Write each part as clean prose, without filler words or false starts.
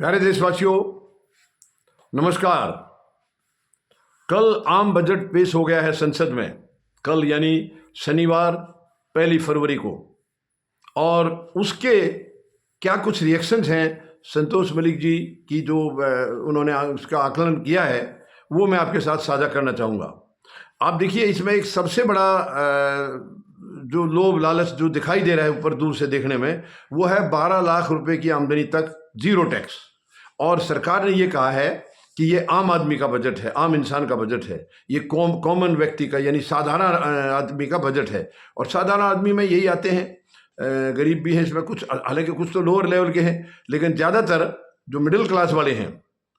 प्यारे देशवासियों, नमस्कार। कल आम बजट पेश हो गया है संसद में। कल यानी शनिवार 1 फरवरी को। और उसके क्या कुछ रिएक्शंस हैं संतोष मलिक जी की जो उन्होंने उसका आकलन किया है, वो मैं आपके साथ साझा करना चाहूँगा। आप देखिए, इसमें एक सबसे बड़ा जो लोभ लालच जो दिखाई दे रहा है ऊपर दूर से देखने में, वो है 12 लाख रुपए की आमदनी तक जीरो टैक्स। और सरकार ने ये कहा है कि ये आम आदमी का बजट है, आम इंसान का बजट है, ये कॉमन व्यक्ति का यानी साधारण आदमी का बजट है। और साधारण आदमी में यही आते हैं, गरीब भी हैं इसमें कुछ, हालांकि कुछ तो लोअर लेवल के हैं, लेकिन ज़्यादातर जो मिडिल क्लास वाले हैं,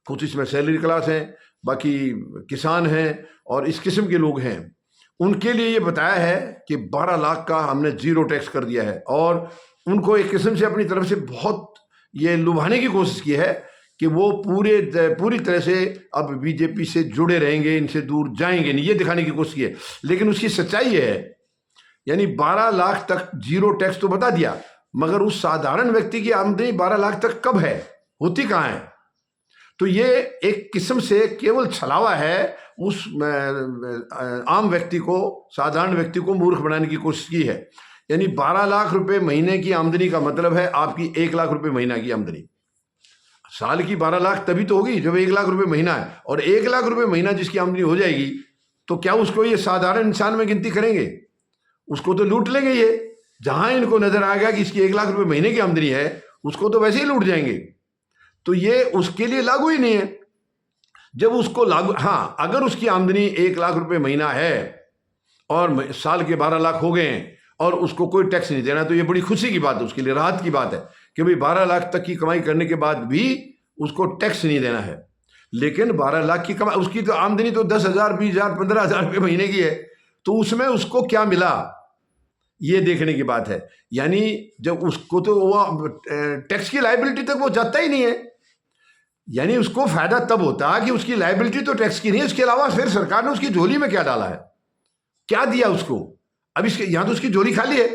कुछ इसमें सैलरी क्लास हैं, बाकी किसान हैं और इस किस्म के लोग हैं, उनके लिए ये बताया है कि 12 लाख का हमने जीरो टैक्स कर दिया है। और उनको एक किस्म से अपनी तरफ से बहुत ये लुभाने की कोशिश की है कि वो पूरी तरह से अब बीजेपी से जुड़े रहेंगे, इनसे दूर जाएंगे नहीं, ये दिखाने की कोशिश की है। लेकिन उसकी सच्चाई ये है, यानी 12 लाख तक जीरो टैक्स तो बता दिया, मगर उस साधारण व्यक्ति की आमदनी 12 लाख तक कब है, होती कहाँ है? तो ये एक किस्म से केवल छलावा है, उस आम व्यक्ति को, साधारण व्यक्ति को मूर्ख बनाने की कोशिश की है। यानी 12 लाख रुपए महीने की आमदनी का मतलब है आपकी 1 लाख रुपए महीना की आमदनी। साल की 12 लाख तभी तो होगी जब 1 लाख रुपए महीना है। और 1 लाख रुपए महीना जिसकी आमदनी हो जाएगी, तो क्या उसको ये साधारण इंसान में गिनती करेंगे? उसको तो लूट लेंगे ये। जहां इनको नजर आ गया कि इसकी 1 लाख रुपए महीने की आमदनी है, उसको तो वैसे ही लूट जाएंगे। तो ये उसके लिए लागू ही नहीं है। जब उसको लागू, हाँ, अगर उसकी आमदनी 1 लाख रुपए महीना है और साल के 12 लाख हो गए हैं और उसको कोई टैक्स नहीं देना, तो ये बड़ी खुशी की बात है, उसके लिए राहत की बात है कि भाई 12 लाख तक की कमाई करने के बाद भी उसको टैक्स नहीं देना है। लेकिन 12 लाख की कमाई, उसकी तो आमदनी तो 10,000, 20,000, 15,000 रुपये महीने की है, तो उसमें उसको क्या मिला, ये देखने की बात है। यानी जब उसको तो वो टैक्स की लायबिलिटी तक वो जाता ही नहीं है। यानी उसको फायदा तब होता कि उसकी लायबिलिटी तो टैक्स की नहीं है, इसके अलावा फिर सरकार ने उसकी झोली में क्या डाला है, क्या दिया उसको। अब इसके यहां तो उसकी झोली खाली है।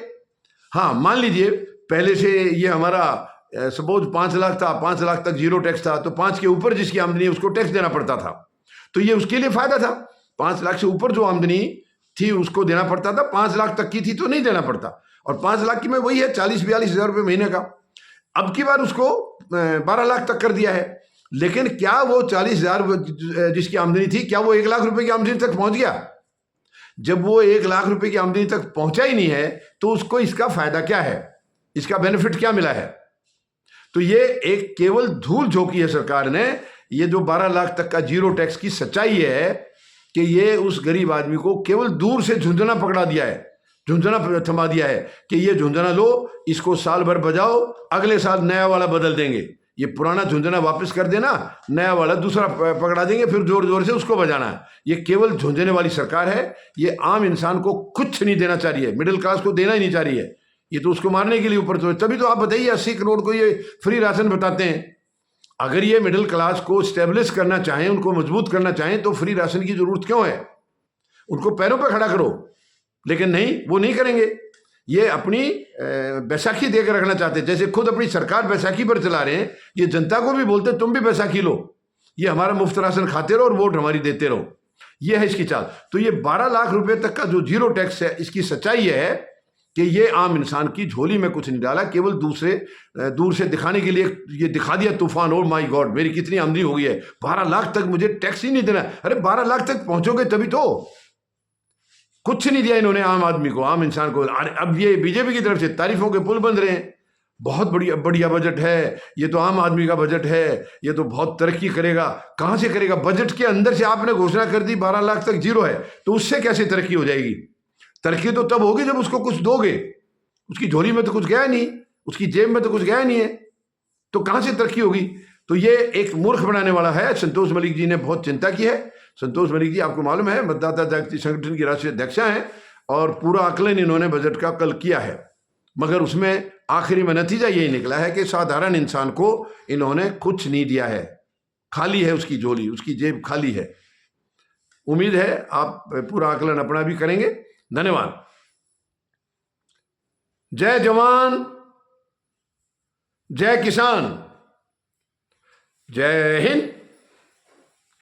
हाँ, मान लीजिए पहले से ये हमारा सपोज 5 लाख था, 5 लाख तक जीरो टैक्स था, तो 5 के ऊपर जिसकी आमदनी है उसको टैक्स देना पड़ता था, तो ये उसके लिए फायदा था। 5 लाख से ऊपर जो आमदनी थी उसको देना पड़ता था, 5 लाख तक की थी तो नहीं देना पड़ता। और 5 लाख की में वही है 40-42 हजार रुपये महीने का। अब की बार उसको 12 लाख तक कर दिया है। लेकिन क्या वो 40,000 जिसकी आमदनी थी, क्या वो 1 लाख रुपए की आमदनी तक पहुंच गया? जब वो 1 लाख रुपए की आमदनी तक पहुंचा ही नहीं है, तो उसको इसका फायदा क्या है, इसका बेनिफिट क्या मिला है? तो ये एक केवल धूल झोंकी है सरकार ने। ये जो 12 लाख तक का जीरो टैक्स की सच्चाई है कि ये उस गरीब आदमी को केवल दूर से झुंझुना पकड़ा दिया है, झुंझुना थमा दिया है कि ये झुंझुना लो, इसको साल भर बजाओ, अगले साल नया वाला बदल देंगे, ये पुराना झुंझुना वापस कर देना, नया वाला दूसरा पकड़ा देंगे, फिर जोर जोर से उसको बजाना है। ये केवल झुंझुने वाली सरकार है। ये आम इंसान को कुछ नहीं देना चाह रही है, मिडिल क्लास को देना ही नहीं चाह रही है, ये तो उसको मारने के लिए ऊपर। तो तभी तो आप बताइए 80 करोड़ को ये फ्री राशन बताते हैं। अगर ये मिडिल क्लास को स्टेब्लिश करना चाहें, उनको मजबूत करना चाहें, तो फ्री राशन की जरूरत क्यों है? उनको पैरों पर खड़ा करो। लेकिन नहीं, वो नहीं करेंगे। ये अपनी बैसाखी देकर रखना चाहते हैं, जैसे खुद अपनी सरकार बैसाखी पर चला रहे हैं, ये जनता को भी बोलते तुम भी बैसाखी लो, ये हमारा मुफ्त राशन खाते रहो और वोट हमारी देते रहो। ये है इसकी चाल। तो ये 12 लाख रुपए तक का जो जीरो टैक्स है, इसकी सच्चाई है कि ये आम इंसान की झोली में कुछ नहीं डाला, केवल दूर से दिखाने के लिए ये दिखा दिया तूफान, ओ माय गॉड मेरी कितनी आमदनी हो गई है, 12 लाख तक मुझे टैक्स ही नहीं देना। अरे 12 लाख तक पहुंचोगे तभी तो। कुछ नहीं दिया इन्होंने आम आदमी को, आम इंसान को। अब ये बीजेपी की तरफ से तारीफों के पुल बंद रहे हैं, बहुत बढ़िया बजट है, ये तो आम आदमी का बजट है, ये तो बहुत तरक्की करेगा। कहां से करेगा? बजट के अंदर से आपने घोषणा कर दी 12 लाख तक जीरो है, तो उससे कैसे तरक्की हो जाएगी? तरक्की तो तब होगी जब उसको कुछ दोगे। उसकी झोली में तो कुछ गया नहीं, उसकी जेब में तो कुछ गया नहीं है, तो कहां से तरक्की होगी? तो ये एक मूर्ख बनाने वाला है। संतोष मलिक जी ने बहुत चिंता की है। संतोष मलिक जी, आपको मालूम है, मतदाता जागृति संगठन की राष्ट्रीय अध्यक्षा हैं और पूरा आकलन इन्होंने बजट का कल किया है। मगर उसमें आखिरी में नतीजा यही निकला है कि साधारण इंसान को इन्होंने कुछ नहीं दिया है, खाली है उसकी झोली, उसकी जेब खाली है। उम्मीद है आप पूरा आकलन अपना भी करेंगे। धन्यवाद। जय जवान, जय किसान। जय हिंद।